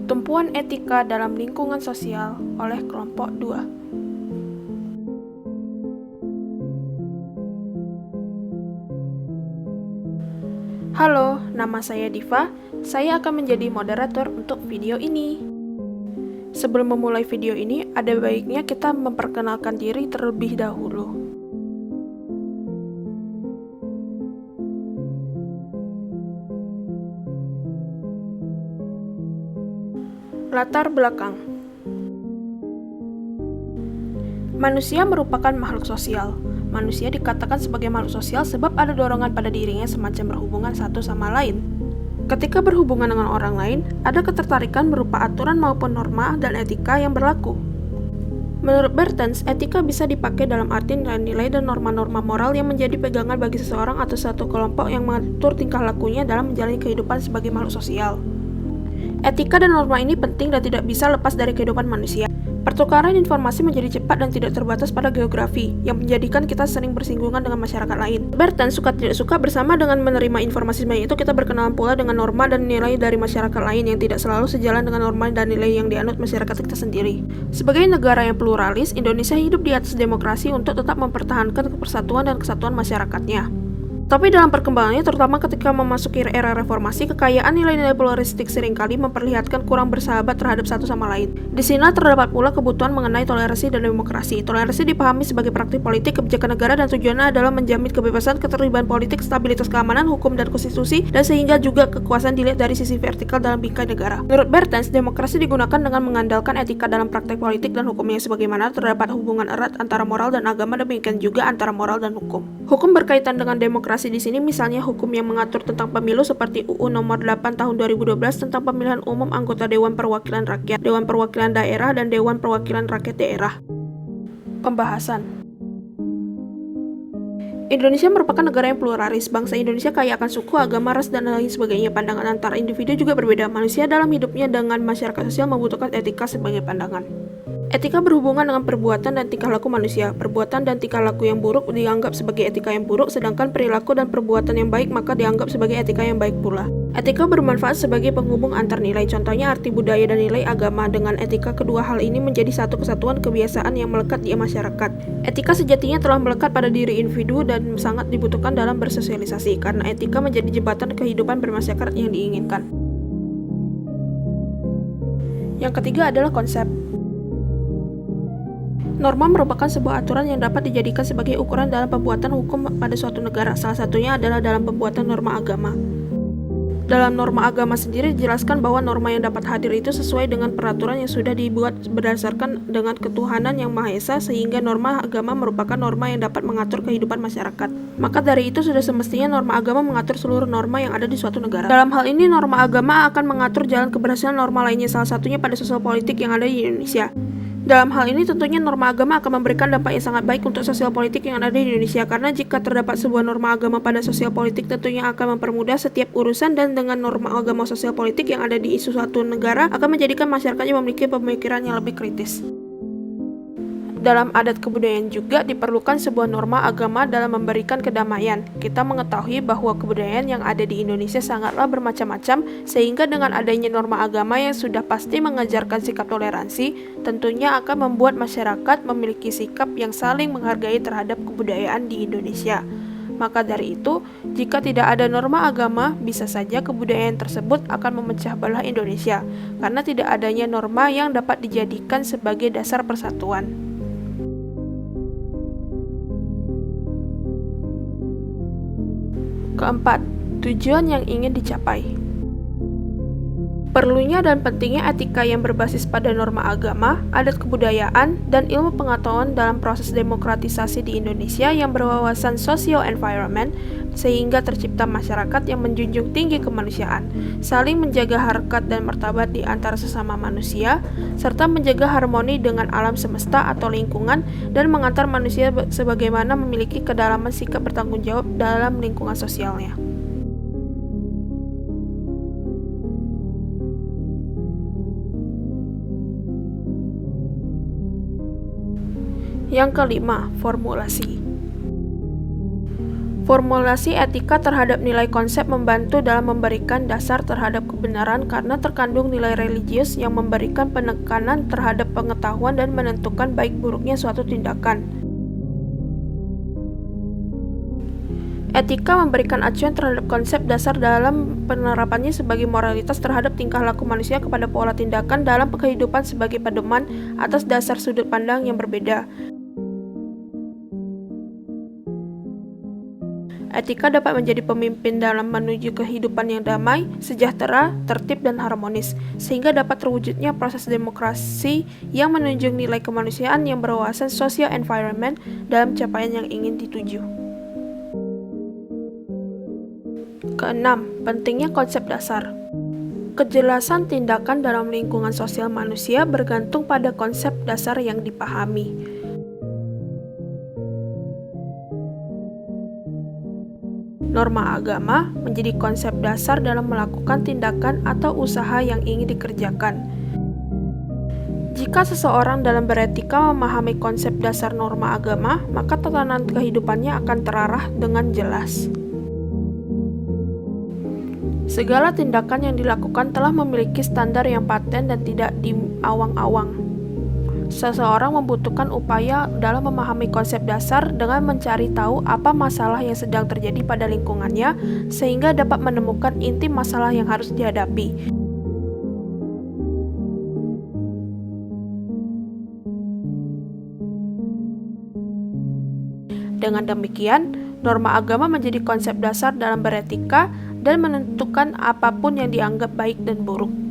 Tumpuan etika dalam lingkungan sosial oleh kelompok 2. Halo, nama saya Diva. Saya akan menjadi moderator untuk video ini. Sebelum memulai video ini, ada baiknya kita memperkenalkan diri terlebih dahulu. Latar belakang. Manusia merupakan makhluk sosial. Manusia dikatakan sebagai makhluk sosial sebab ada dorongan pada dirinya semacam berhubungan satu sama lain. Ketika berhubungan dengan orang lain, ada ketertarikan berupa aturan maupun norma dan etika yang berlaku. Menurut Bertens, etika bisa dipakai dalam arti nilai-nilai dan norma-norma moral yang menjadi pegangan bagi seseorang atau satu kelompok yang mengatur tingkah lakunya dalam menjalani kehidupan sebagai makhluk sosial. Etika dan norma ini penting dan tidak bisa lepas dari kehidupan manusia. Pertukaran informasi menjadi cepat dan tidak terbatas pada geografi, yang menjadikan kita sering bersinggungan dengan masyarakat lain. Bertens suka tidak suka bersama dengan menerima informasi sebanyak itu, kita berkenalan pula dengan norma dan nilai dari masyarakat lain yang tidak selalu sejalan dengan norma dan nilai yang dianut masyarakat kita sendiri. Sebagai negara yang pluralis, Indonesia hidup di atas demokrasi untuk tetap mempertahankan persatuan dan kesatuan masyarakatnya. Tapi dalam perkembangannya, terutama ketika memasuki era reformasi, kekayaan nilai-nilai pluralistik seringkali memperlihatkan kurang bersahabat terhadap satu sama lain. Di sini terdapat pula kebutuhan mengenai toleransi dan demokrasi. Toleransi dipahami sebagai praktik politik, kebijakan negara, dan tujuannya adalah menjamin kebebasan, keterlibatan politik, stabilitas keamanan, hukum, dan konstitusi, dan sehingga juga kekuasaan dilihat dari sisi vertikal dalam bingkai negara. Menurut Bertens, demokrasi digunakan dengan mengandalkan etika dalam praktek politik dan hukumnya, sebagaimana terdapat hubungan erat antara moral dan agama, demikian juga antara moral dan hukum. Hukum berkaitan dengan demokrasi di sini misalnya hukum yang mengatur tentang pemilu seperti UU Nomor 8 Tahun 2012 tentang pemilihan umum anggota Dewan Perwakilan Rakyat, Dewan Perwakilan Daerah, dan Dewan Perwakilan Rakyat Daerah. Pembahasan. Indonesia merupakan negara yang pluralis. Bangsa Indonesia kaya akan suku, agama, ras, dan lain sebagainya. Pandangan antar individu juga berbeda. Manusia dalam hidupnya dengan masyarakat sosial membutuhkan etika sebagai pandangan. Etika berhubungan dengan perbuatan dan tingkah laku manusia. Perbuatan dan tingkah laku yang buruk dianggap sebagai etika yang buruk, sedangkan perilaku dan perbuatan yang baik maka dianggap sebagai etika yang baik pula. Etika bermanfaat sebagai penghubung antar nilai, contohnya arti budaya dan nilai agama. Dengan etika, kedua hal ini menjadi satu kesatuan kebiasaan yang melekat di masyarakat. Etika sejatinya telah melekat pada diri individu dan sangat dibutuhkan dalam bersosialisasi, karena etika menjadi jembatan kehidupan bermasyarakat yang diinginkan. Yang ketiga adalah konsep. Norma merupakan sebuah aturan yang dapat dijadikan sebagai ukuran dalam pembuatan hukum pada suatu negara. Salah satunya adalah dalam pembuatan norma agama. Dalam norma agama sendiri dijelaskan bahwa norma yang dapat hadir itu sesuai dengan peraturan yang sudah dibuat berdasarkan dengan ketuhanan yang Maha Esa, sehingga norma agama merupakan norma yang dapat mengatur kehidupan masyarakat. Maka dari itu sudah semestinya norma agama mengatur seluruh norma yang ada di suatu negara. Dalam hal ini norma agama akan mengatur jalan keberhasilan norma lainnya, salah satunya pada sosial politik yang ada di Indonesia. Dalam hal ini tentunya norma agama akan memberikan dampak yang sangat baik untuk sosial politik yang ada di Indonesia, karena jika terdapat sebuah norma agama pada sosial politik tentunya akan mempermudah setiap urusan, dan dengan norma agama sosial politik yang ada di isu suatu negara akan menjadikan masyarakatnya memiliki pemikiran yang lebih kritis. Dalam adat kebudayaan juga diperlukan sebuah norma agama dalam memberikan kedamaian. Kita mengetahui bahwa kebudayaan yang ada di Indonesia sangatlah bermacam-macam, sehingga dengan adanya norma agama yang sudah pasti mengajarkan sikap toleransi, tentunya akan membuat masyarakat memiliki sikap yang saling menghargai terhadap kebudayaan di Indonesia. Maka dari itu, jika tidak ada norma agama, bisa saja kebudayaan tersebut akan memecah belah Indonesia, karena tidak adanya norma yang dapat dijadikan sebagai dasar persatuan. Keempat, tujuan yang ingin dicapai. Perlunya dan pentingnya etika yang berbasis pada norma agama, adat kebudayaan, dan ilmu pengetahuan dalam proses demokratisasi di Indonesia yang berwawasan socio-environment, sehingga tercipta masyarakat yang menjunjung tinggi kemanusiaan, saling menjaga harkat dan martabat di antara sesama manusia, serta menjaga harmoni dengan alam semesta atau lingkungan, dan mengantar manusia sebagaimana memiliki kedalaman sikap bertanggung jawab dalam lingkungan sosialnya. Yang kelima, formulasi. Formulasi etika terhadap nilai konsep membantu dalam memberikan dasar terhadap kebenaran karena terkandung nilai religius yang memberikan penekanan terhadap pengetahuan dan menentukan baik buruknya suatu tindakan. Etika memberikan acuan terhadap konsep dasar dalam penerapannya sebagai moralitas terhadap tingkah laku manusia kepada pola tindakan dalam kehidupan sebagai pedoman atas dasar sudut pandang yang berbeda. Etika dapat menjadi pemimpin dalam menuju kehidupan yang damai, sejahtera, tertib, dan harmonis, sehingga dapat terwujudnya proses demokrasi yang menunjang nilai kemanusiaan yang berwawasan social environment dalam capaian yang ingin dituju. Keenam, pentingnya konsep dasar. Kejelasan tindakan dalam lingkungan sosial manusia bergantung pada konsep dasar yang dipahami. Norma agama menjadi konsep dasar dalam melakukan tindakan atau usaha yang ingin dikerjakan. Jika seseorang dalam beretika memahami konsep dasar norma agama, maka tatanan kehidupannya akan terarah dengan jelas. Segala tindakan yang dilakukan telah memiliki standar yang paten dan tidak diawang-awang. Seseorang membutuhkan upaya dalam memahami konsep dasar dengan mencari tahu apa masalah yang sedang terjadi pada lingkungannya, sehingga dapat menemukan inti masalah yang harus dihadapi. Dengan demikian, norma agama menjadi konsep dasar dalam beretika dan menentukan apapun yang dianggap baik dan buruk.